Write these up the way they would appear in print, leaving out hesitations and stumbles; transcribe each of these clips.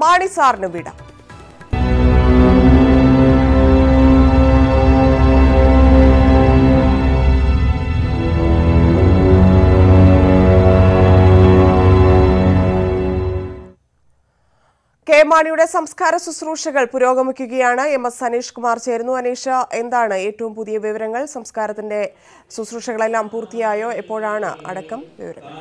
മാണി സാറിന് വിട. കെ മാണിയുടെ സംസ്കാര ശുശ്രൂഷകൾ പുരോഗമിക്കുകയാണ്. MS അനീഷ് കുമാർ ചേരുന്നു. അനീഷ്, എന്താണ് ഏറ്റവും പുതിയ വിവരങ്ങൾ? സംസ്കാരത്തിന്റെ ശുശ്രൂഷകളെല്ലാം പൂർത്തിയായോ? എപ്പോഴാണ് അടക്കം? വിവരങ്ങൾ.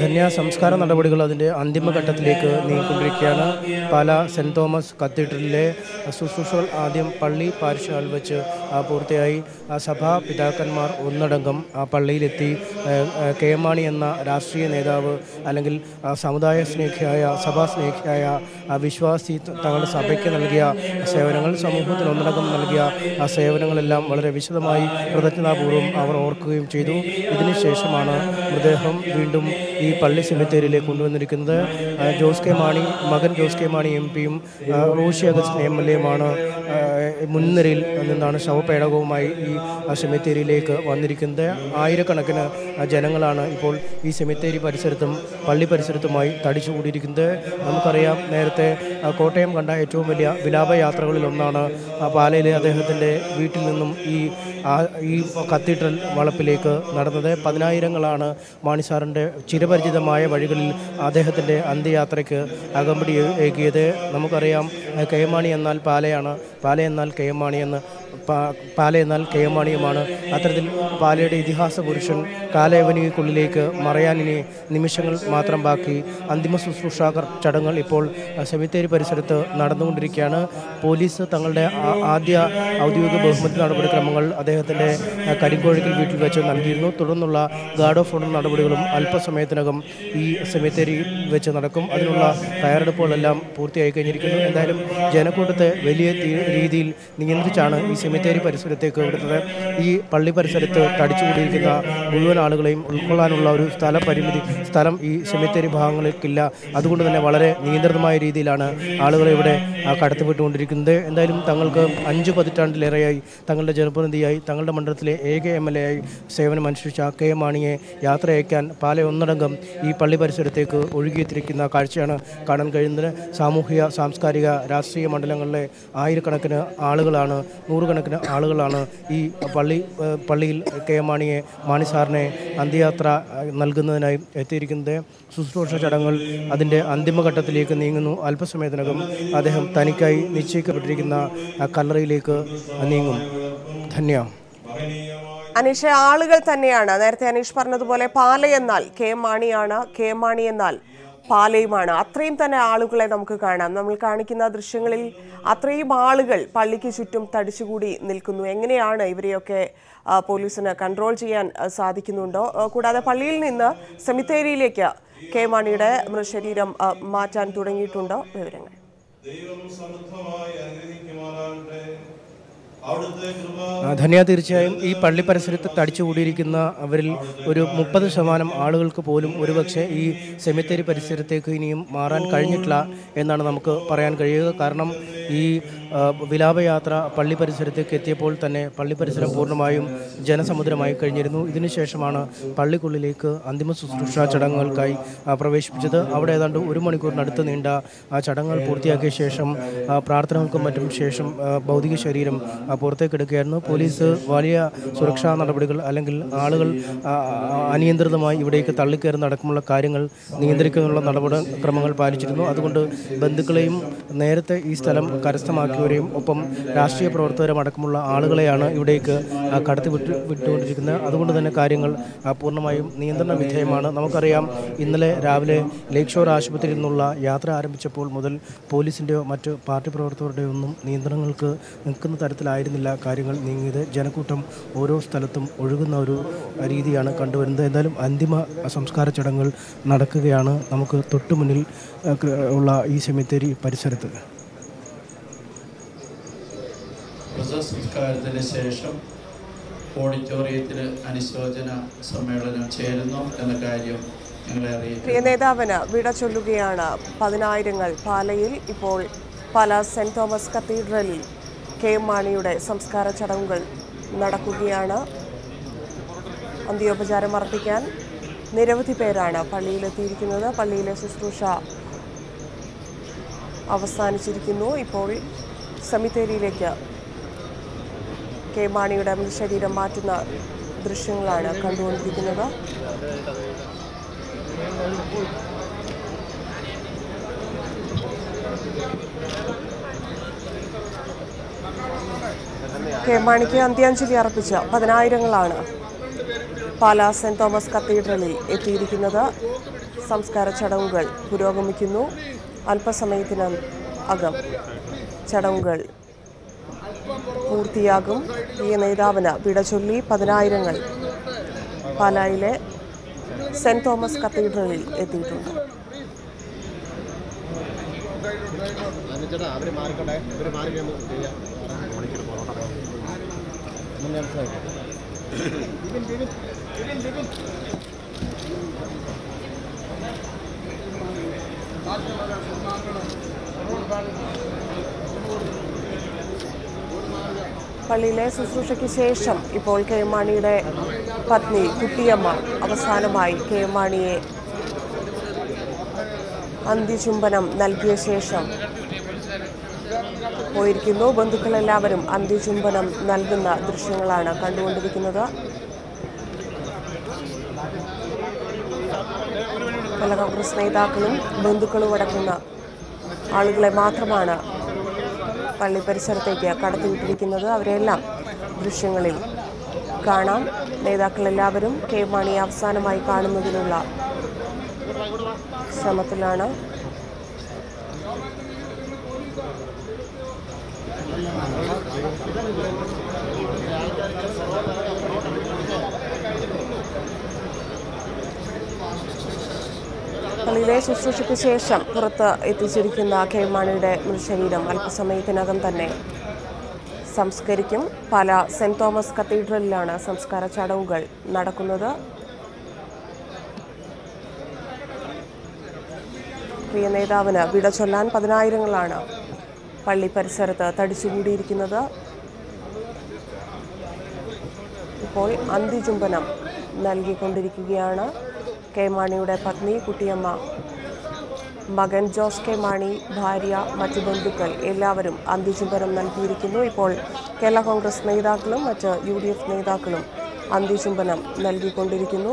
ധന്യ, സംസ്കാര നടപടികൾ അതിൻ്റെ അന്തിമഘട്ടത്തിലേക്ക് നീങ്ങിക്കൊണ്ടിരിക്കുകയാണ്. പാലാ സെൻറ് തോമസ് കത്തീഡ്രലിലെ ശുശ്രൂഷകൾ ആദ്യം പള്ളി പാരിഷ് ഹാളിൽ വെച്ച് പൂർത്തിയായി. സഭാ പിതാക്കന്മാർ ഒന്നടങ്കം പള്ളിയിലെത്തി കെ മാണി എന്ന രാഷ്ട്രീയ നേതാവ് അല്ലെങ്കിൽ സമുദായ സ്നേഹിയായ സഭാ സ്നേഹിയായ വിശ്വാസി തങ്ങളുടെ സഭയ്ക്ക് നൽകിയ സേവനങ്ങൾ, സമൂഹത്തിന് ഒന്നടങ്കം നൽകിയ സേവനങ്ങളെല്ലാം വളരെ വിശദമായി കൃതജ്ഞതാപൂർവ്വം അവർ ഓർക്കുകയും ചെയ്തു. ഇതിനുശേഷമാണ് മൃതദേഹം വീണ്ടും ഈ പള്ളി സെമിത്തേരിയിലേക്ക് കൊണ്ടുവന്നിരിക്കുന്നത്. ജോസ് കെ മാണി, മകൻ ജോസ് കെ മാണി MP-യും റോഷി അഗസ്റ്റിൻ MLA-യുമാണ് മുൻനിരയിൽ നിന്നാണ് ശവപേടകവുമായി ഈ സെമിത്തേരിയിലേക്ക് വന്നിരിക്കുന്നത്. ആയിരക്കണക്കിന് ജനങ്ങളാണ് ഇപ്പോൾ ഈ സെമിത്തേരി പരിസരത്തും പള്ളി പരിസരത്തുമായി തടിച്ചുകൂടിയിരിക്കുന്നത്. നമുക്കറിയാം, നേരത്തെ കോട്ടയം കണ്ട ഏറ്റവും വലിയ വിലാപയാത്രകളിലൊന്നാണ് പാലയിലെ അദ്ദേഹത്തിൻ്റെ വീട്ടിൽ നിന്നും ഈ കത്തീഡ്രൽ വളപ്പിലേക്ക് നടന്നത്. പതിനായിരങ്ങളാണ് മാണി സാറിൻ്റെ ചിരപരിചിതമായ വഴികളിൽ അദ്ദേഹത്തിൻ്റെ അന്ത്യയാത്രയ്ക്ക് അകമ്പടി ഏകിയത്. നമുക്കറിയാം, കെ മാണി എന്നാൽ പാലയാണ്, പാല എന്നാൽ കെ മാണി എന്ന്, പാല എന്നാൽ കെ മാണിയുമാണ്. അത്തരത്തിൽ പാലയുടെ ഇതിഹാസ പുരുഷൻ കാലയവനിക്കുള്ളിലേക്ക് മറയാനിനി നിമിഷങ്ങൾ മാത്രം ബാക്കി. അന്തിമ ശുശ്രൂഷ ചടങ്ങുകൾ ഇപ്പോൾ സെമിത്തേരി പരിസരത്ത് നടന്നുകൊണ്ടിരിക്കുകയാണ്. പോലീസ് തങ്ങളുടെ ആദ്യ ഔദ്യോഗിക ബഹുമതി നടപടിക്രമങ്ങൾ അദ്ദേഹത്തിൻ്റെ കരിങ്കോഴിക്കൽ വീട്ടിൽ വെച്ച് നൽകിയിരുന്നു. തുടർന്നുള്ള ഗാർഡ് ഓഫ് ഓണർ നടപടികളും അല്പസമയത്തിനകം ഈ സെമിത്തേരി വെച്ച് നടക്കും. അതിനുള്ള തയ്യാറെടുപ്പുകളെല്ലാം പൂർത്തിയായി കഴിഞ്ഞിരിക്കുന്നു. എന്തായാലും ജനക്കൂട്ടത്തെ വലിയ രീതിയിൽ നിയന്ത്രിച്ചാണ് ഈ സെമിത്തേരി പരിസരത്തേക്ക് വിടുന്നത്. ഈ പള്ളി പരിസരത്ത് തടിച്ചുകൂടിയിരിക്കുന്ന മുഴുവൻ ആളുകളെയും ഉൾക്കൊള്ളാനുള്ള ഒരു സ്ഥലം ഈ സെമിത്തേരി ഭാഗങ്ങളിലേക്കില്ല. അതുകൊണ്ട് തന്നെ വളരെ നിയന്ത്രിതമായ രീതിയിലാണ് ആളുകളെ ഇവിടെ കടത്തിവിട്ടുകൊണ്ടിരിക്കുന്നത്. എന്തായാലും തങ്ങൾക്ക് 5 പതിറ്റാണ്ടിലേറെയായി തങ്ങളുടെ ജനപ്രതിനിധിയായി തങ്ങളുടെ മണ്ഡലത്തിലെ ഏക MLA-ആയി സേവനമനുഷ്ഠിച്ച കെ മാണിയെ യാത്രയയക്കാൻ പാല ഒന്നടങ്കം ഈ പള്ളി പരിസരത്തേക്ക് ഒഴുകിയെത്തിരിക്കുന്ന കാഴ്ചയാണ് കാണാൻ കഴിയുന്നത്. സാമൂഹിക, സാംസ്കാരിക, രാഷ്ട്രീയ മണ്ഡലങ്ങളിലെ ആയിരക്കണക്കിന് ആളുകളാണ്, നൂറുകണക്കിന് ആളുകളാണ് ഈ പള്ളിയിൽ കെ മാണിയെ, മാണി സാറിനെ അന്ത്യയാത്ര നൽകുന്നതിനായി എത്തിയിരിക്കുന്നത്. ശുശ്രൂഷ ചടങ്ങുകൾ അതിൻ്റെ അന്തിമഘട്ടത്തിലേക്ക് നീങ്ങുന്നു. അല്പസമയത്തിനകം അദ്ദേഹം തനിക്കായി നിശ്ചയിക്കപ്പെട്ടിരിക്കുന്ന കല്ലറയിലേക്ക് നീങ്ങും. ധന്യ. അനീഷ്, ആളുകൾ തന്നെയാണ് നേരത്തെ അനീഷ് പറഞ്ഞതുപോലെ പാല എന്നാൽ കെ മാണിയാണ്, കെ മാണി എന്നാൽ പാലയുമാണ്. അത്രയും തന്നെ ആളുകളെ നമുക്ക് കാണാം. നമ്മൾ കാണിക്കുന്ന ദൃശ്യങ്ങളിൽ അത്രയും ആളുകൾ പള്ളിക്ക് ചുറ്റും തടിച്ചുകൂടി നിൽക്കുന്നു. എങ്ങനെയാണ് ഇവരെയൊക്കെ പോലീസിന് കൺട്രോൾ ചെയ്യാൻ സാധിക്കുന്നുണ്ടോ? കൂടാതെ പള്ളിയിൽ നിന്ന് സെമിത്തേരിയിലേക്ക് കെ മാണിയുടെ മൃതശരീരം മാറ്റാൻ തുടങ്ങിയിട്ടുണ്ടോ? വിവരങ്ങൾ. ധന്യ, തീർച്ചയായും ഈ പള്ളി പരിസരത്ത് തടിച്ചുകൂടിയിരിക്കുന്ന അവരിൽ ഒരു 30% ആളുകൾക്ക് പോലും ഒരുപക്ഷെ ഈ സെമിത്തേരി പരിസരത്തേക്ക് ഇനിയും മാറാൻ കഴിഞ്ഞിട്ടില്ല എന്നാണ് നമുക്ക് പറയാൻ കഴിയുക. കാരണം ഈ വിലാപയാത്ര പള്ളി പരിസരത്തേക്ക് എത്തിയപ്പോൾ തന്നെ പള്ളി പരിസരം പൂർണ്ണമായും ജനസമുദ്രമായി കഴിഞ്ഞിരുന്നു. ഇതിനുശേഷമാണ് പള്ളിക്കുള്ളിലേക്ക് അന്തിമ ശുശ്രൂഷ ചടങ്ങുകൾക്കായി പ്രവേശിപ്പിച്ചത്. അവിടെ ഏതാണ്ട് 1 മണിക്കൂറിനടുത്ത് നീണ്ട ചടങ്ങുകൾ പൂർത്തിയാക്കിയ ശേഷം പ്രാർത്ഥനകൾക്കും മറ്റും ശേഷം ഭൗതിക ശരീരം പുറത്തേക്കെടുക്കുകയായിരുന്നു. പോലീസ് വലിയ സുരക്ഷാ നടപടികൾ അല്ലെങ്കിൽ ആളുകൾ അനിയന്ത്രിതമായി ഇവിടേക്ക് തള്ളിക്കയറുന്ന അടക്കമുള്ള കാര്യങ്ങൾ നിയന്ത്രിക്കാനുള്ള നടപടിക്രമങ്ങൾ പാലിച്ചിരുന്നു. അതുകൊണ്ട് ബന്ധുക്കളെയും നേരത്തെ ഈ സ്ഥലം കരസ്ഥമാക്കിയവരെയും ഒപ്പം രാഷ്ട്രീയ പ്രവർത്തകരും അടക്കമുള്ള ആളുകളെയാണ് ഇവിടേക്ക് വിട്ടുകൊണ്ടിരിക്കുന്നത്. അതുകൊണ്ട് തന്നെ കാര്യങ്ങൾ പൂർണ്ണമായും നിയന്ത്രണ വിധേയമാണ്. നമുക്കറിയാം, ഇന്നലെ രാവിലെ ലേക്ക് ഷോർ ആശുപത്രിയിൽ നിന്നുള്ള യാത്ര ആരംഭിച്ചപ്പോൾ മുതൽ പോലീസിൻ്റെയോ മറ്റ് പാർട്ടി പ്രവർത്തകരുടെയോ ഒന്നും നിയന്ത്രണങ്ങൾക്ക് നിൽക്കുന്ന തരത്തിലായിരുന്നില്ല കാര്യങ്ങൾ നീങ്ങിയത്. ജനക്കൂട്ടം ഓരോ സ്ഥലത്തും ഒഴുകുന്ന ഒരു രീതിയാണ് കണ്ടുവരുന്നത്. എന്തായാലും അന്തിമ സംസ്കാര ചടങ്ങുകൾ നടക്കുകയാണ് നമുക്ക് തൊട്ടു മുന്നിൽ ഉള്ള ഈ സെമിത്തേരി പരിസരത്ത്. സംസ്കാരത്തിന് ശേഷം ഓഡിറ്റോറിയത്തിൽ അനുശോചന സമ്മേളനം ചേരുന്നു എന്ന കാര്യം ഞങ്ങളെ അറിയിക്കും. പ്രിയ നേതാവിന് വിട ചൊല്ലുകയാണ് പതിനായിരങ്ങൾ. പാലയിൽ ഇപ്പോൾ പാല സെന്റ് തോമസ് കത്തീഡ്രലിൽ കെ മാണിയുടെ സംസ്കാര ചടങ്ങുകൾ നടക്കുകയാണ്. അന്ത്യോപചാരം അർപ്പിക്കാൻ നിരവധി പേരാണ് പള്ളിയിലെത്തിയിരിക്കുന്നത്. പള്ളിയിലെ ശുശ്രൂഷ അവസാനിച്ചിരിക്കുന്നു. ഇപ്പോൾ സെമിത്തേരിയിലേക്ക് കെ മാണിയുടെ മൃതശരീരം മാറ്റുന്ന ദൃശ്യങ്ങളാണ് കണ്ടുകൊണ്ടിരിക്കുന്നത്. കെ മാണിക്ക് അന്ത്യാഞ്ജലി അർപ്പിച്ച പതിനായിരങ്ങളാണ് പാലാ സെന്റ് തോമസ് കത്തീഡ്രലിൽ എത്തിയിരിക്കുന്നത്. സംസ്കാര ചടങ്ങുകൾ പുരോഗമിക്കുന്നു. അല്പസമയത്തിനകം ചടങ്ങുകൾ പൂർത്തിയാകും. പ്രിയ നേതാവിന് വിട ചൊല്ലി പതിനായിരങ്ങൾ പാലായിലെ സെന്റ് തോമസ് കത്തീഡ്രലിൽ എത്തിയിട്ടുണ്ട്. പള്ളിയിലെ ശുശ്രൂഷയ്ക്ക് ശേഷം ഇപ്പോൾ കെ മാണിയുടെ പത്നി കുട്ടിയമ്മ അവസാനമായി കെ മാണിയെ അന്ത്യചുംബനം നൽകിയ ശേഷം പോയിരിക്കുന്നു. ബന്ധുക്കളെല്ലാവരും അന്ത്യചുംബനം നൽകുന്ന ദൃശ്യങ്ങളാണ് കണ്ടുകൊണ്ടിരിക്കുന്നത്. പല കോൺഗ്രസ് നേതാക്കളും ബന്ധുക്കളും അടങ്ങുന്ന ആളുകളെ മാത്രമാണ് പള്ളി പരിസരത്തേക്ക് കടത്തിവിട്ടിരിക്കുന്നത്. അവരെല്ലാം ദൃശ്യങ്ങളിൽ കാണാം. നേതാക്കളെല്ലാവരും കെ മാണിയെ അവസാനമായി കാണുന്നതിനുള്ള ശ്രമത്തിലാണ്. പള്ളിയിലെ ശുശ്രൂഷയ്ക്ക് ശേഷം പുറത്ത് എത്തിച്ചിരിക്കുന്ന കെ മാണിയുടെ മൃതശരീരം അല്പസമയത്തിനകം തന്നെ സംസ്കരിക്കും. പാലാ സെന്റ് തോമസ് കത്തീഡ്രലിലാണ് സംസ്കാര ചടങ്ങുകൾ നടക്കുന്നത്. പ്രിയ നേതാവിന് വിട ചൊല്ലാൻ പതിനായിരങ്ങളാണ് പള്ളി പരിസരത്ത് തടിച്ചുകൂടിയിരിക്കുന്നത്. ഇപ്പോൾ അന്ത്യചുംബനം നൽകിക്കൊണ്ടിരിക്കുകയാണ് കെ മാണിയുടെ പത്നി കുട്ടിയമ്മ, മകൻ ജോസ് കെ മാണി, ഭാര്യ, മറ്റ് ബന്ധുക്കൾ എല്ലാവരും അന്ത്യചുംബനം നൽകിയിരിക്കുന്നു. ഇപ്പോൾ കേരള കോൺഗ്രസ് നേതാക്കളും മറ്റ് UDF നേതാക്കളും അന്ത്യചുംബനം നൽകിക്കൊണ്ടിരിക്കുന്നു.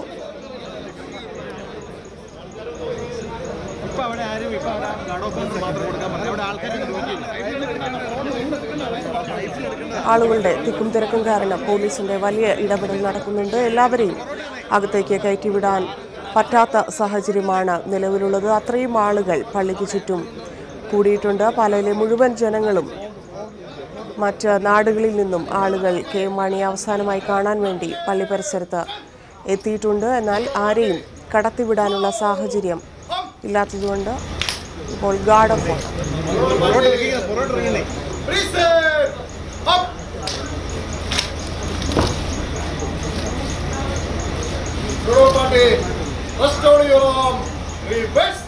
ആളുകളുടെ തിക്കും തിരക്കും കാരണം പോലീസിന്റെ വലിയ ഇടപെടൽ നടക്കുന്നുണ്ട്. എല്ലാവരെയും അകത്തേക്ക് കയറ്റിവിടാൻ പറ്റാത്ത സാഹചര്യമാണ് നിലവിലുള്ളത്. അത്രയും ആളുകൾ പള്ളിക്ക് ചുറ്റും കൂടിയിട്ടുണ്ട്. പാലയിലെ മുഴുവൻ ജനങ്ങളും മറ്റ് നാടുകളിൽ നിന്നും ആളുകൾ കെ മാണിയെ അവസാനമായി കാണാൻ വേണ്ടി പള്ളി പരിസരത്ത് എത്തിയിട്ടുണ്ട്. എന്നാൽ ആരെയും കടത്തിവിടാനുള്ള സാഹചര്യം ഇല്ലാത്തതുകൊണ്ട് ഇപ്പോൾ guard of Restore your arm. Reverse.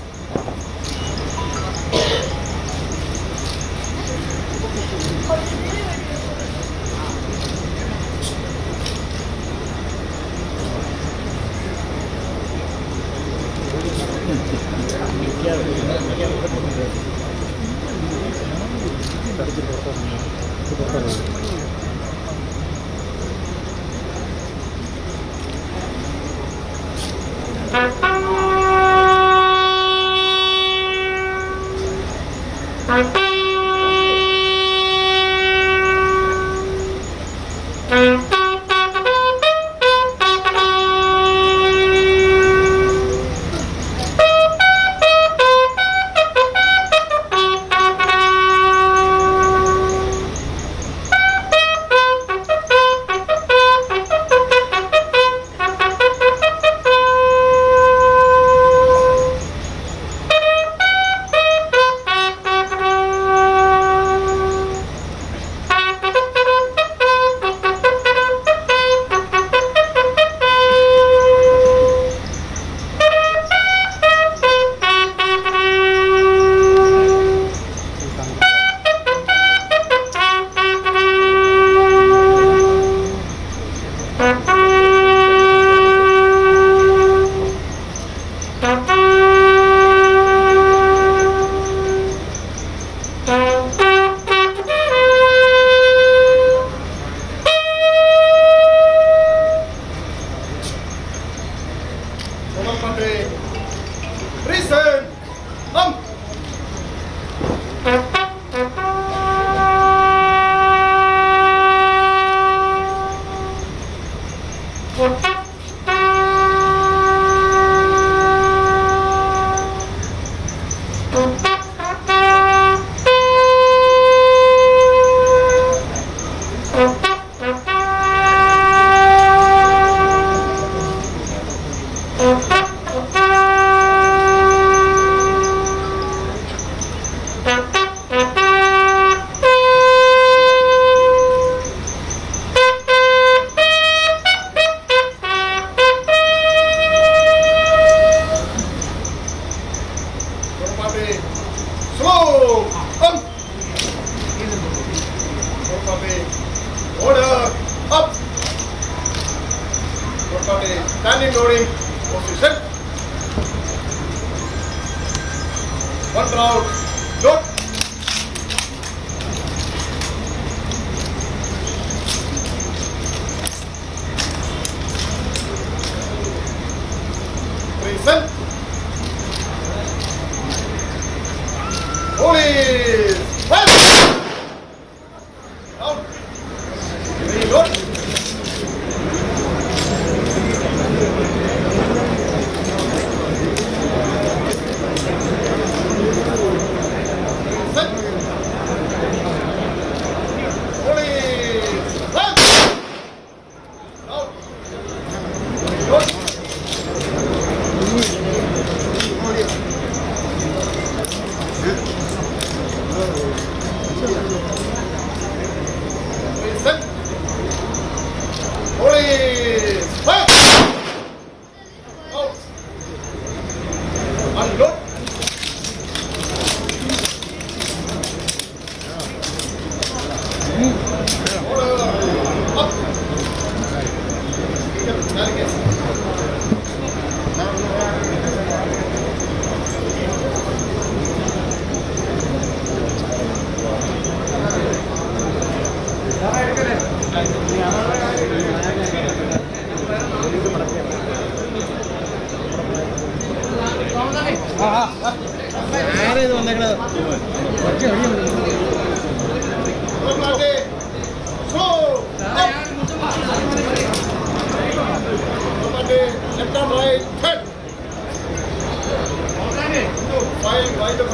Present. Standing loading position. One round. Load. Present. Police. Well. Down. Reload. Left and right, head. Five wide of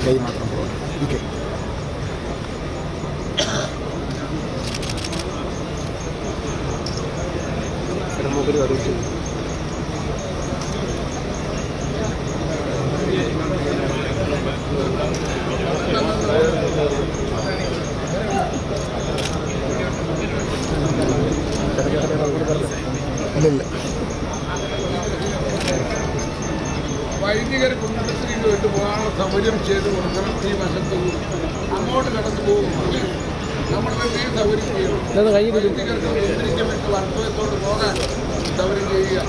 kay മാത്രം ഓക്കേ മൂപ്പര് അറിയിച്ചു ഇല്ല വൈദികർ കുടുംബശ്രീയിലോട്ട് പോകാനുള്ള സൗകര്യം ചെയ്ത് കൊടുക്കണം. ഈ വശത്ത് അങ്ങോട്ട് കടന്നു പോകുമ്പോൾ നമ്മുടെ ഈ സൗകര്യം ചെയ്യണം. വൈദികർക്ക് ഒന്നിരിക്കുമെന്ന് വർദ്ധത്തോട്ട് പോകാൻ സൗകര്യം ചെയ്യുക.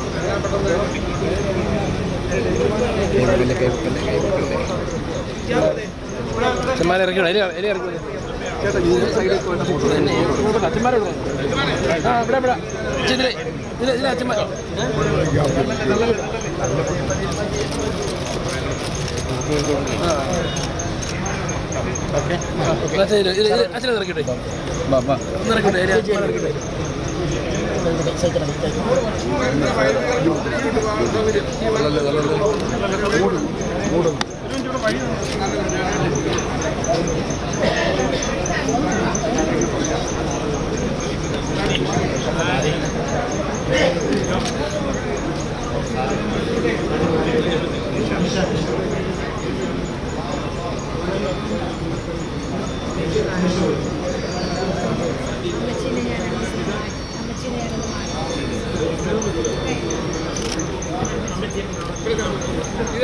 ഇറക്കി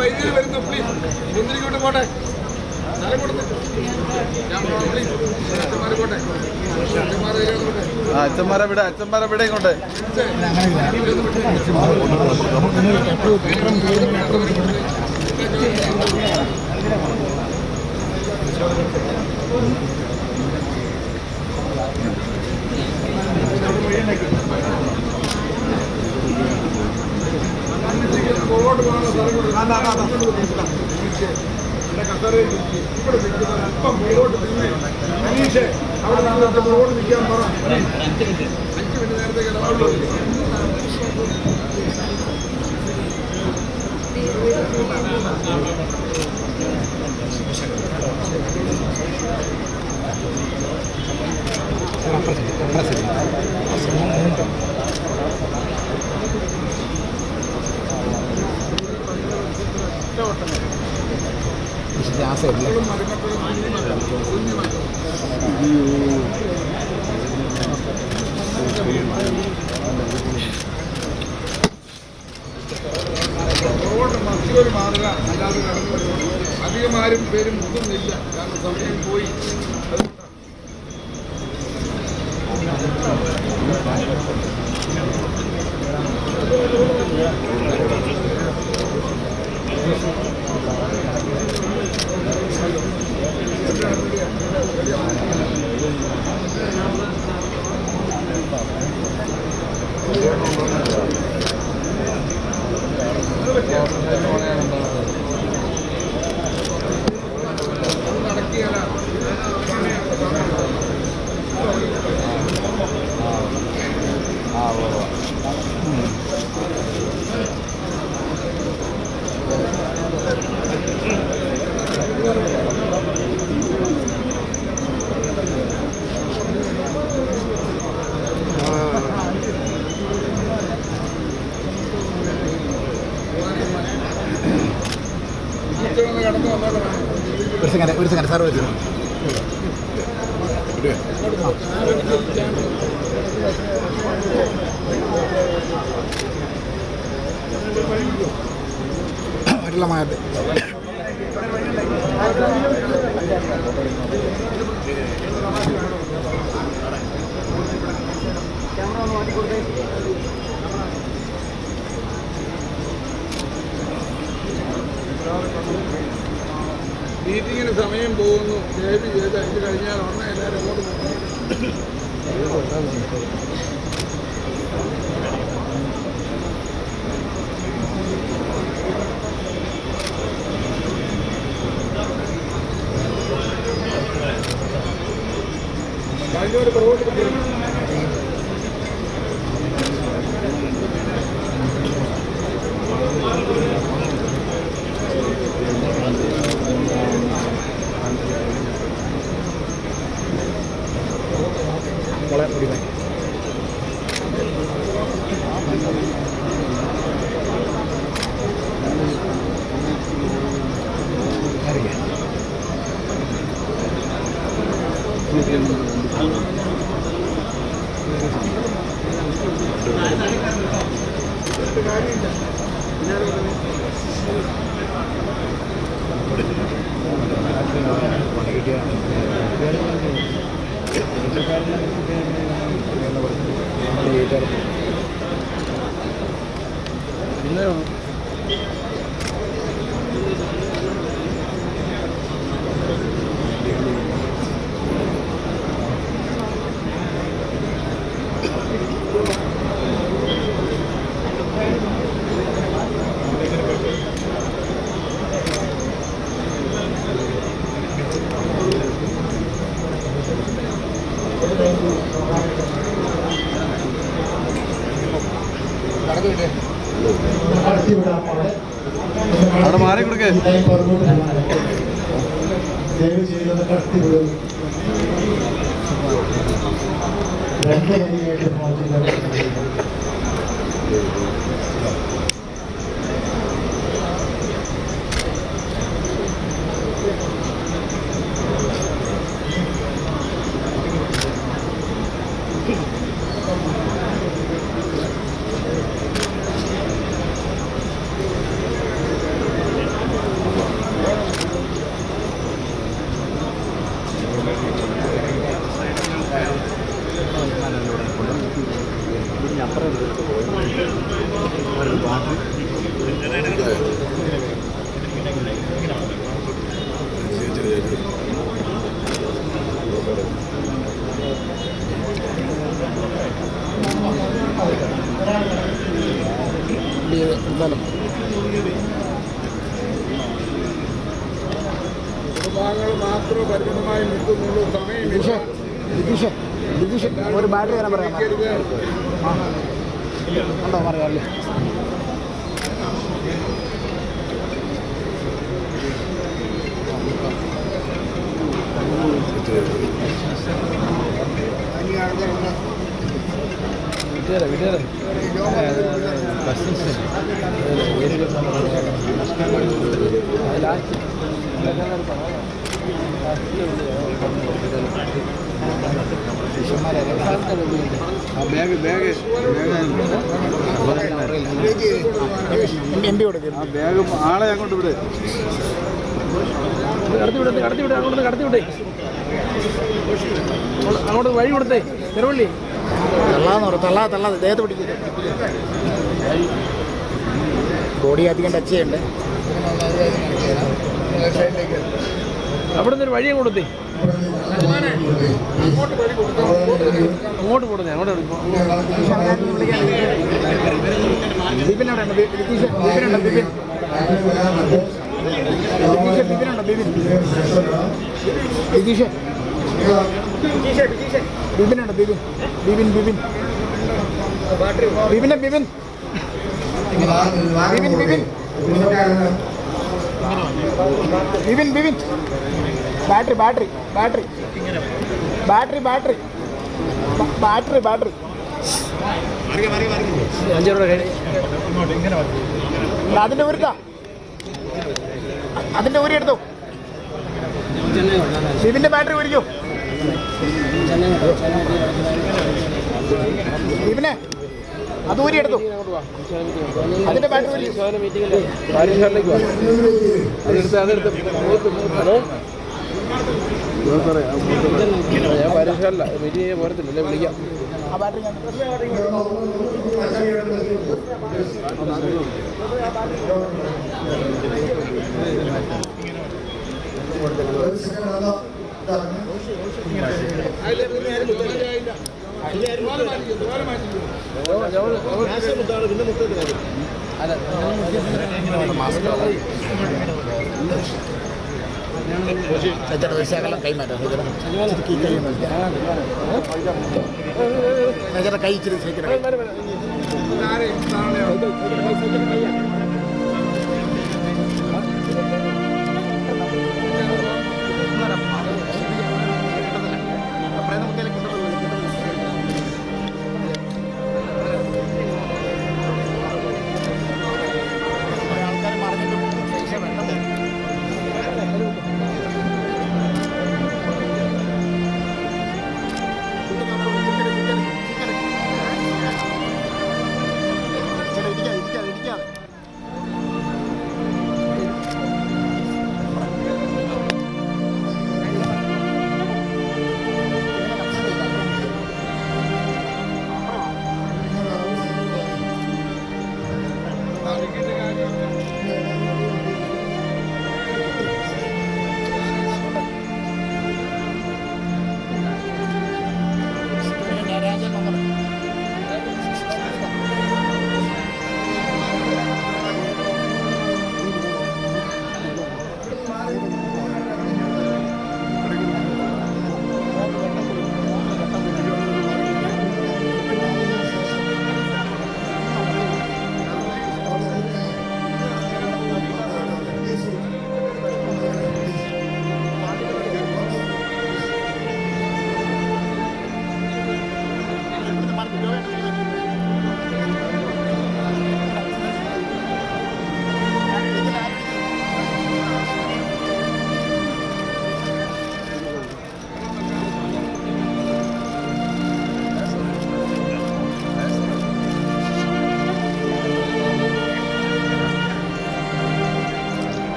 വൈദ്യുതി വരുന്നു പ്ലീസ് ഒന്നിരിക്കോട്ട് പോട്ടെ അച്ഛന്മാരെ വിടെ ഇങ്ങോട്ടെ. പുറകോട്ട് പോകുന്ന കസേരയിൽ ഇവിടെ നിൽക്കുന്നത് അല്പം പുറകോട്ട് നിന്ന് അനീഷ് അവിടെ നിന്നിട്ട് പുറകോട്ട് നിൽക്കാൻ പറ. 5 മിനിറ്റ് നേരത്തേക്ക് ഇടപാടുള്ളൂ. മറ്റൊരു മാതൃക അല്ലാതെ നടന്നു. അധികമാരും പേരും മുട്ടുന്നില്ല, കാരണം സമയം പോയി. ഒരു സെക്കൻഡ് സാർ വെച്ചു. മറ്റുള്ള മാറ്റം മീറ്റിങ്ങിന് സമയം പോകുന്നു. ദയവ് ചെയ്ത് ഇത് കഴിഞ്ഞാൽ ഉടനെ എല്ലാവരും അങ്ങോട്ട് പോകും. കഴിഞ്ഞവർ പ്രവർത്തിക്കും. അവിടെ മാറി കൊടുക്കേ. കുടുംബാംഗങ്ങൾ മാത്രമേ പരിമിതമായി നിൽക്കുന്നുള്ളൂ. സമയമില്ല. ഒരു ബാറ്ററി തരാൻ പറയാം. ഉണ്ടോ പറയാമല്ലേ? ബാഗ് ആളെ അങ്ങോട്ട് വിട്. അങ്ങോട്ട് വഴി കൊടുത്തേ ചെറുവള്ളി തള്ളാതെ ദേഹത്ത് പിടിക്കില്ല. ബോഡി അധികം ടച്ച് ചെയ്യണ്ടേ. അവിടെ നിന്ന് ഒരു വഴി കൊടുത്തേ. അങ്ങോട്ട് കൊടുത്തേ. അങ്ങോട്ട് ബിപിനുണ്ടോ ബിപിൻ ബാറ്ററി അതിന്റെ ഊരിട്ടാ അതിന്റെ ഊരി എടുത്തോ. ബിപിന്റെ ബാറ്ററി ഊരിക്കോ. ബിപിനെ അത് ഊരി എടുത്തു. അതിന്റെ ബാറ്ററി ഞാൻ പരിശോധന മീറ്റിംഗ് ചെയ്യാൻ പോരത്തില്ലല്ലേ വിളിക്കാം. ആ ബാറ്ററി കൈ ഇച്ചിരി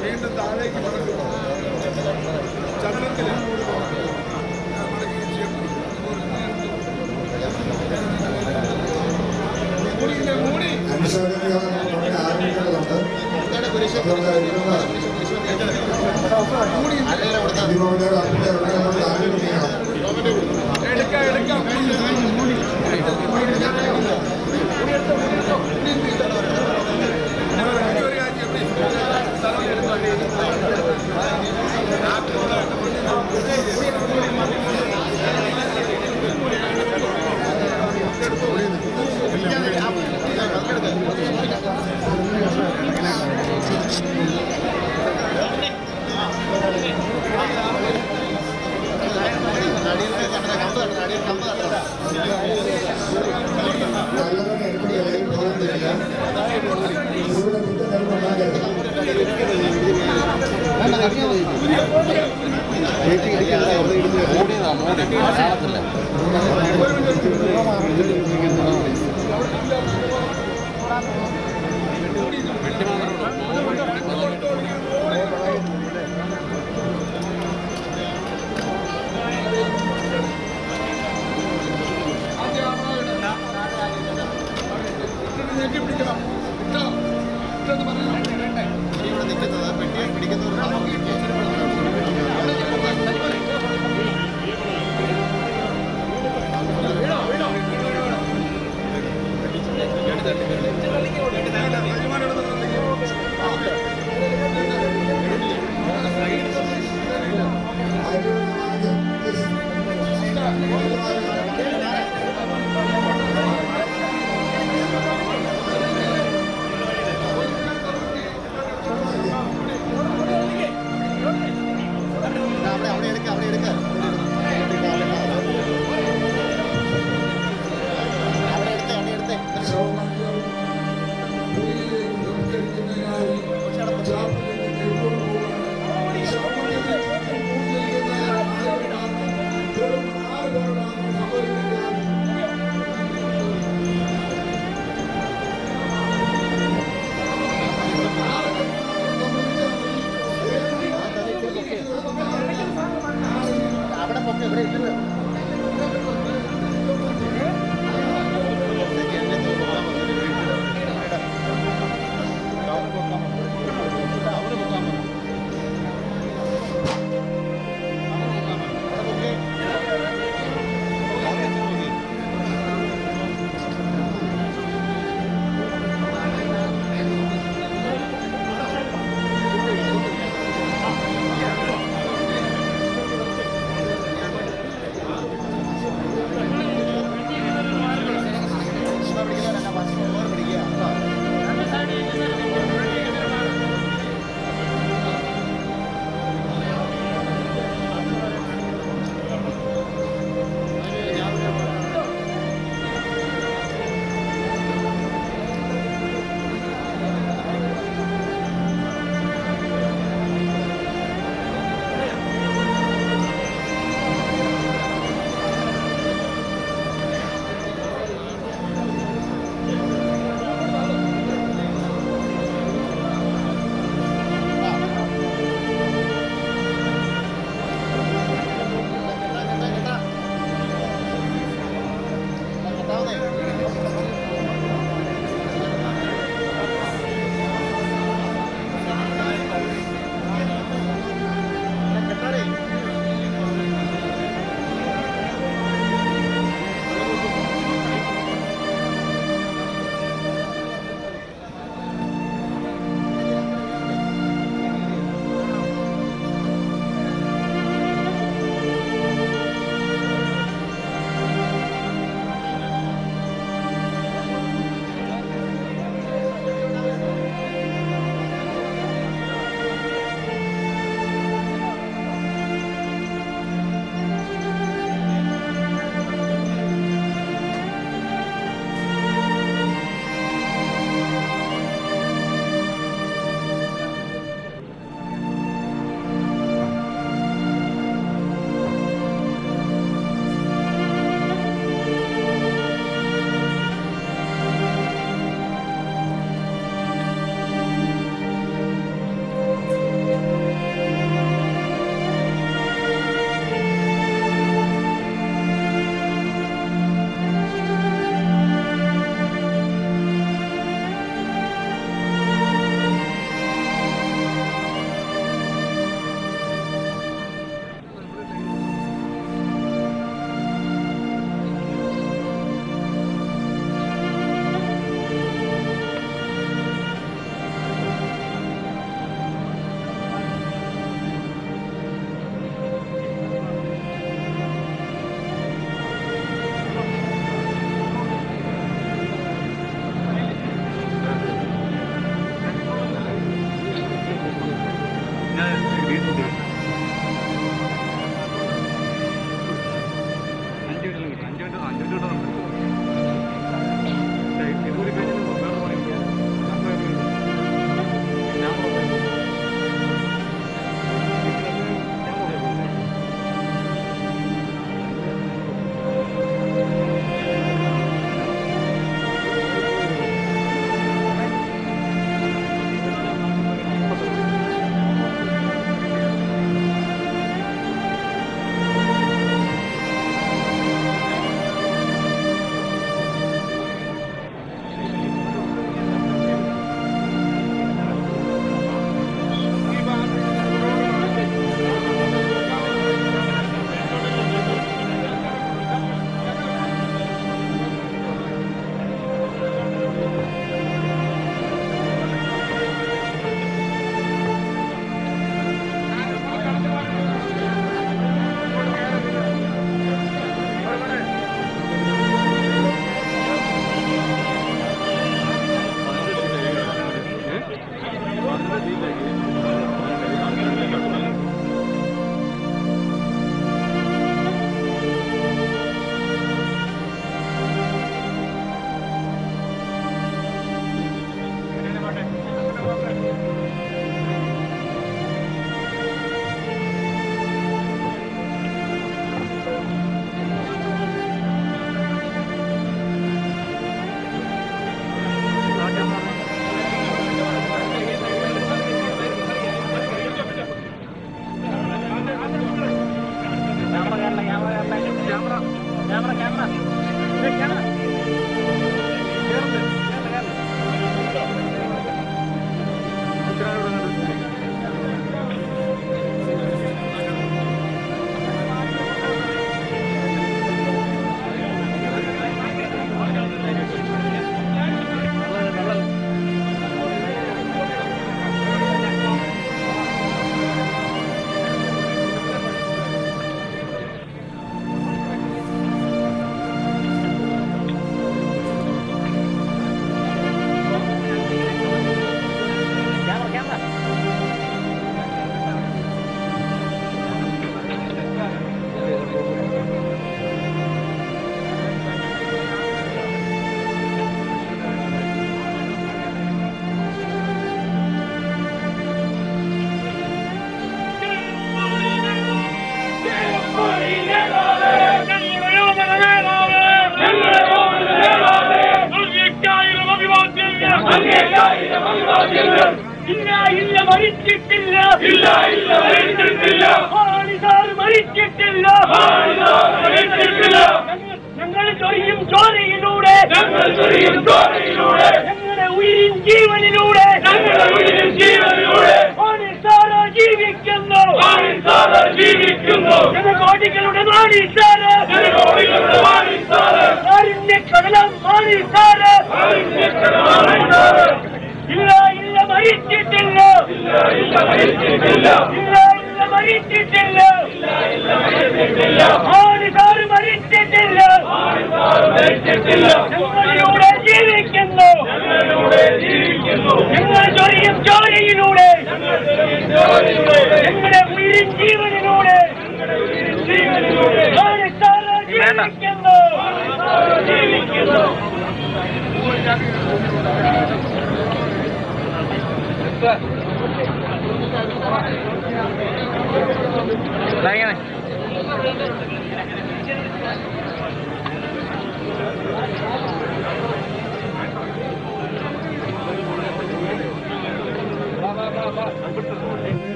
വീണ്ടും താഴേക്ക് മടക്കും ചതുരത്തിൽ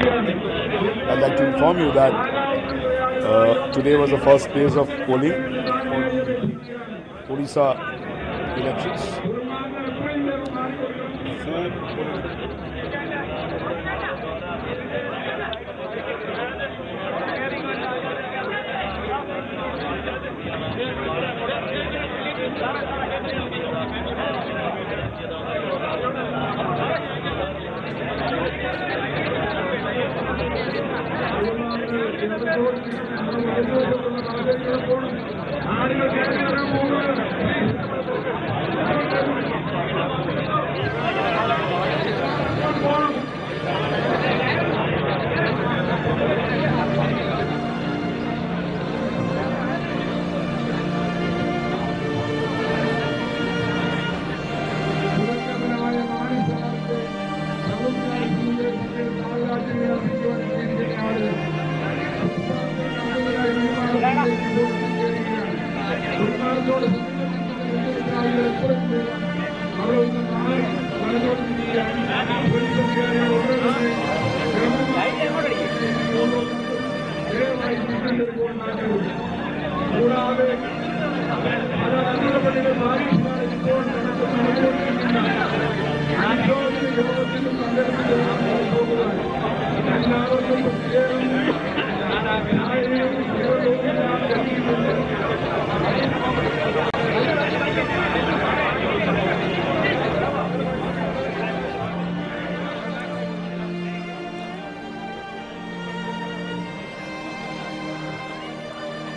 I'd like to inform you that today was the first phase of polling for Odisha elections.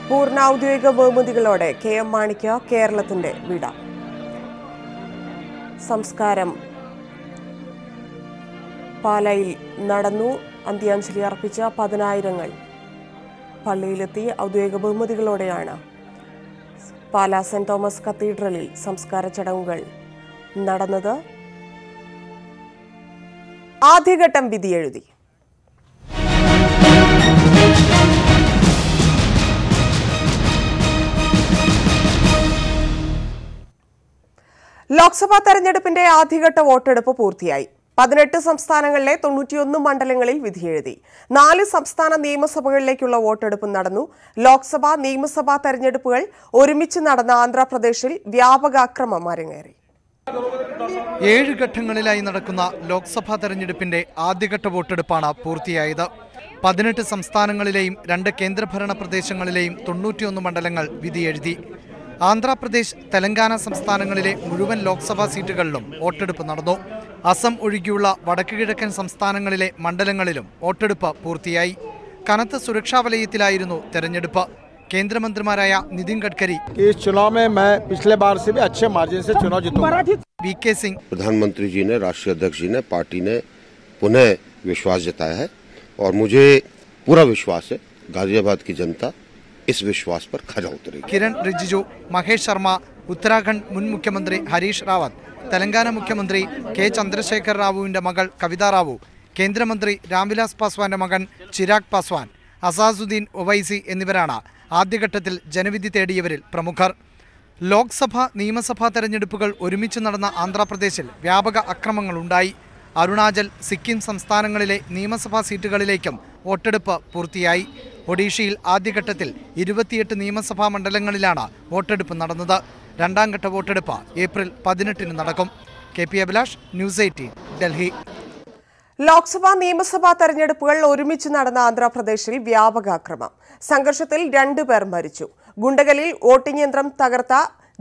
പൂർണ്ണ ഔദ്യോഗിക ബഹുമതികളോടെ കെ.എം. മാണിക്ക് കേരളത്തിന്റെ വിട. സംസ്കാരം പാലായിൽ നടന്നു. അന്ത്യാഞ്ജലി അർപ്പിച്ച 10,000 പള്ളിയിലെത്തി. ഔദ്യോഗിക ബഹുമതികളോടെയാണ് പാലാ സെന്റ് തോമസ് കത്തീഡ്രലിൽ സംസ്കാര ചടങ്ങുകൾ നടന്നത്. ആദ്യഘട്ടം വിധിയെഴുതി. ലോക്സഭാ തെരഞ്ഞെടുപ്പിന്റെ ആദ്യഘട്ട വോട്ടെടുപ്പ് പൂർത്തിയായി. 18 സംസ്ഥാനങ്ങളിലെ 91 മണ്ഡലങ്ങളിൽ വിധിയെഴുതി. 4 സംസ്ഥാന നിയമസഭകളിലേക്കുള്ള വോട്ടെടുപ്പ് നടന്നു. ലോക്സഭാ നിയമസഭാ തെരഞ്ഞെടുപ്പുകൾ ഒരുമിച്ച് നടന്ന ആന്ധ്രാപ്രദേശിൽ വ്യാപക അക്രമം അരങ്ങേറി. 7 ഘട്ടങ്ങളിലായി നടക്കുന്ന ലോക്സഭാ തെരഞ്ഞെടുപ്പിന്റെ ആദ്യഘട്ട വോട്ടെടുപ്പാണ് പൂർത്തിയായത്. 18 സംസ്ഥാനങ്ങളിലെയും 2 കേന്ദ്രഭരണ പ്രദേശങ്ങളിലെയും 91 മണ്ഡലങ്ങൾ വിധിയെഴുതി. ആന്ധ്രാപ്രദേശ്, തെലങ്കാന സംസ്ഥാനങ്ങളിലെ മുഴുവൻ ലോക്സഭാ സീറ്റുകളിലും വോട്ടെടുപ്പ് നടന്നു. അസം ഒഴികെയുള്ള വടക്കുകിഴക്കൻ സംസ്ഥാനങ്ങളിലെ മണ്ഡലങ്ങളിലും വോട്ടെടുപ്പ് പൂർത്തിയായി. കനത്ത സുരക്ഷാ വലയത്തിലായിരുന്നു തെരഞ്ഞെടുപ്പ്. കേന്ദ്രമന്ത്രിമാരായ നിതിൻ ഗഡ്കരി, വി.കെ. സിംഗ്, प्रधानमंत्री जी ने, राष्ट्रीय अध्यक्ष जी ने, पार्टी ने पुनः विश्वास जताया है और मुझे पूरा विश्वास है गाजियाबाद की जनता इस विश्वास पर खरा उतरेगी. കിരൺ റിജിജു, മഹേഷ് ശർമ്മ, ഉത്തരാഖണ്ഡ് മുൻ മുഖ്യമന്ത്രി ഹരീഷ് റാവത്ത്, തെലങ്കാന മുഖ്യമന്ത്രി കെ ചന്ദ്രശേഖർ റാവുവിന്റെ മകൾ കവിത റാവു, കേന്ദ്രമന്ത്രി രാംവിലാസ് പാസ്വാന്റെ മകൻ ചിരാഗ് പാസ്വാൻ, അസാസുദ്ദീൻ ഒവൈസി എന്നിവരാണ് ആദ്യഘട്ടത്തിൽ ജനവിധി തേടിയവരിൽ പ്രമുഖർ. ലോക്സഭ, നിയമസഭാ തെരഞ്ഞെടുപ്പുകൾ ഒരുമിച്ച് നടന്ന ആന്ധ്രാപ്രദേശിൽ വ്യാപക അക്രമങ്ങളുണ്ടായി. അരുണാചൽ, സിക്കിം സംസ്ഥാനങ്ങളിലെ നിയമസഭാ സീറ്റുകളിലേക്കും വോട്ടെടുപ്പ് പൂർത്തിയായി. ഒഡീഷയിൽ ആദ്യഘട്ടത്തിൽ 28 നിയമസഭാ മണ്ഡലങ്ങളിലാണ് വോട്ടെടുപ്പ് നടന്നത്. രണ്ടാം ഘട്ട വോട്ടെടുപ്പ് ഏപ്രിൽ 18 നടക്കും. K P Abhilash, news 18, Delhi. Lok Sabha നിയമസഭാ തെരഞ്ഞെടുപ്പുകൾ ഒരുമിച്ച് നടന്ന ആന്ധ്രാപ്രദേശിൽ വ്യാപക അക്രമം. സംഘർഷത്തിൽ 2 പേർ മരിച്ചു. ഗുണ്ടകലിൽ വോട്ടിംഗ് യന്ത്രം തകർത്ത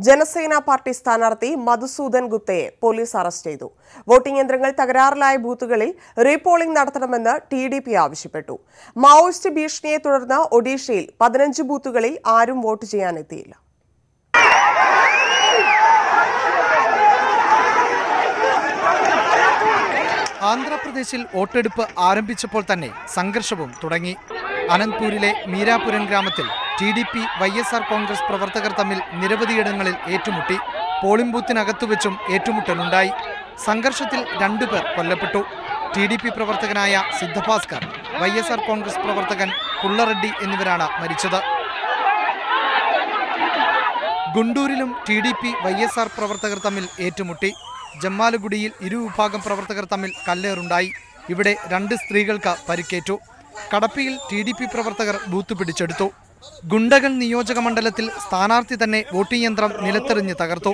ജനസേന പാർട്ടി സ്ഥാനാർത്ഥി മധുസൂദൻ ഗുപ്തയെ പോലീസ് അറസ്റ്റ് ചെയ്തു. വോട്ടിംഗ് യന്ത്രങ്ങൾ തകരാറിലായ ബൂത്തുകളിൽ റീപോളിംഗ് നടത്തണമെന്ന് TDP ആവശ്യപ്പെട്ടു. മാവോയിസ്റ്റ് ഭീഷണിയെ തുടർന്ന് ഒഡീഷയിൽ 15 ബൂത്തുകളിൽ ആരും വോട്ട് ചെയ്യാനെത്തിയില്ല. ആന്ധ്രാപ്രദേശിൽ വോട്ടെടുപ്പ് ആരംഭിച്ചപ്പോൾ തന്നെ സംഘർഷവും തുടങ്ങി. അനന്ത്പൂരിലെ മീരാപുരം ഗ്രാമത്തിൽ TDP YSR കോൺഗ്രസ് പ്രവർത്തകർ തമ്മിൽ നിരവധിയിടങ്ങളിൽ ഏറ്റുമുട്ടി. പോളിംഗ് ബൂത്തിനകത്തുവെച്ചും ഏറ്റുമുട്ടലുണ്ടായി. സംഘർഷത്തിൽ 2 പേർ കൊല്ലപ്പെട്ടു. TDP പ്രവർത്തകനായ സിദ്ധഭാസ്കർ, YSR കോൺഗ്രസ് പ്രവർത്തകൻ പുള്ളറെഡ്ഡി എന്നിവരാണ് മരിച്ചത്. ഗുണ്ടൂരിലും TDP YSR പ്രവർത്തകർ തമ്മിൽ ഏറ്റുമുട്ടി. ജമ്മാലുഗുഡിയിൽ ഇരുവിഭാഗം പ്രവർത്തകർ തമ്മിൽ കല്ലേറുണ്ടായി. ഇവിടെ 2 സ്ത്രീകൾക്ക് പരിക്കേറ്റു. കടപ്പിയിൽ TDP പ്രവർത്തകർ ബൂത്ത് പിടിച്ചെടുത്തു. ഗുണ്ടകൽ നിയോജക മണ്ഡലത്തിൽ സ്ഥാനാർത്ഥി തന്നെ വോട്ടിംഗ് യന്ത്രം നിലത്തെറിഞ്ഞ് തകർത്തു.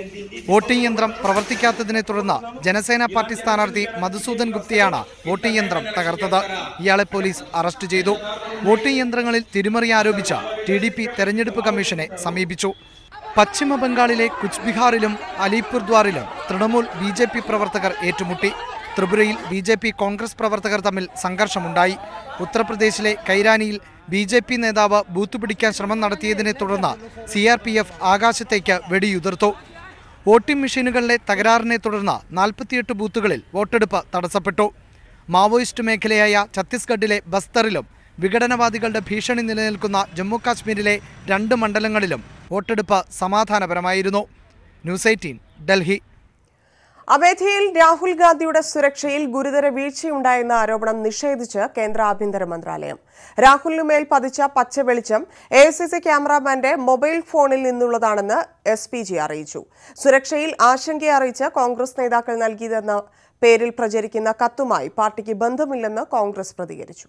വോട്ടിംഗ് യന്ത്രം പ്രവർത്തിക്കാത്തതിനെ തുടർന്ന് ജനസേന പാർട്ടി സ്ഥാനാർത്ഥി മധുസൂദൻ ഗുപ്തയാണ് വോട്ടിംഗ് യന്ത്രം തകർത്തത്. ഇയാളെ പോലീസ് അറസ്റ്റ് ചെയ്തു. വോട്ടിംഗ് യന്ത്രങ്ങളിൽ തിരിമറി ആരോപിച്ച TDP തെരഞ്ഞെടുപ്പ് കമ്മീഷനെ സമീപിച്ചു. പശ്ചിമ ബംഗാളിലെ കുച്ച്ബിഹാറിലും അലിപുർദ്വാറിലും തൃണമൂൽ BJP പ്രവർത്തകർ ഏറ്റുമുട്ടി. ത്രിപുരയിൽ BJP കോൺഗ്രസ് പ്രവർത്തകർ തമ്മിൽ സംഘർഷമുണ്ടായി. ഉത്തർപ്രദേശിലെ കൈരാനിയിൽ BJP നേതാവ് ബൂത്ത് പിടിക്കാൻ ശ്രമം നടത്തിയതിനെ തുടർന്ന് CRPF ആകാശത്തേക്ക് വെടിയുതിർത്തു. വോട്ടിംഗ് മെഷീനുകളിലെ തകരാറിനെ തുടർന്ന് 48 ബൂത്തുകളിൽ വോട്ടെടുപ്പ് തടസ്സപ്പെട്ടു. മാവോയിസ്റ്റ് മേഖലയായ ഛത്തീസ്ഗഡിലെ ബസ്തറിലും വിഘടനവാദികളുടെ ഭീഷണി നിലനിൽക്കുന്ന ജമ്മു കാശ്മീരിലെ 2 മണ്ഡലങ്ങളിലും വോട്ടെടുപ്പ് സമാധാനപരമായിരുന്നു. ന്യൂസ് 18 ഡൽഹി. അമേഠിയിൽ രാഹുൽ ഗാന്ധിയുടെ സുരക്ഷയിൽ ഗുരുതര വീഴ്ചയുണ്ടായെന്ന ആരോപണം നിഷേധിച്ച് കേന്ദ്ര ആഭ്യന്തര മന്ത്രാലയം. രാഹുലിനുമേൽ പതിച്ച പച്ച വെളിച്ചം AICC ക്യാമറാമാന്റെ മൊബൈൽ ഫോണിൽ നിന്നുള്ളതാണെന്ന് SPG അറിയിച്ചു. സുരക്ഷയിൽ ആശങ്ക അറിയിച്ച് കോൺഗ്രസ് നേതാക്കൾ നൽകിയതെന്ന പേരിൽ പ്രചരിക്കുന്ന കത്തുമായി പാർട്ടിക്ക് ബന്ധമില്ലെന്ന് കോൺഗ്രസ് പ്രതികരിച്ചു.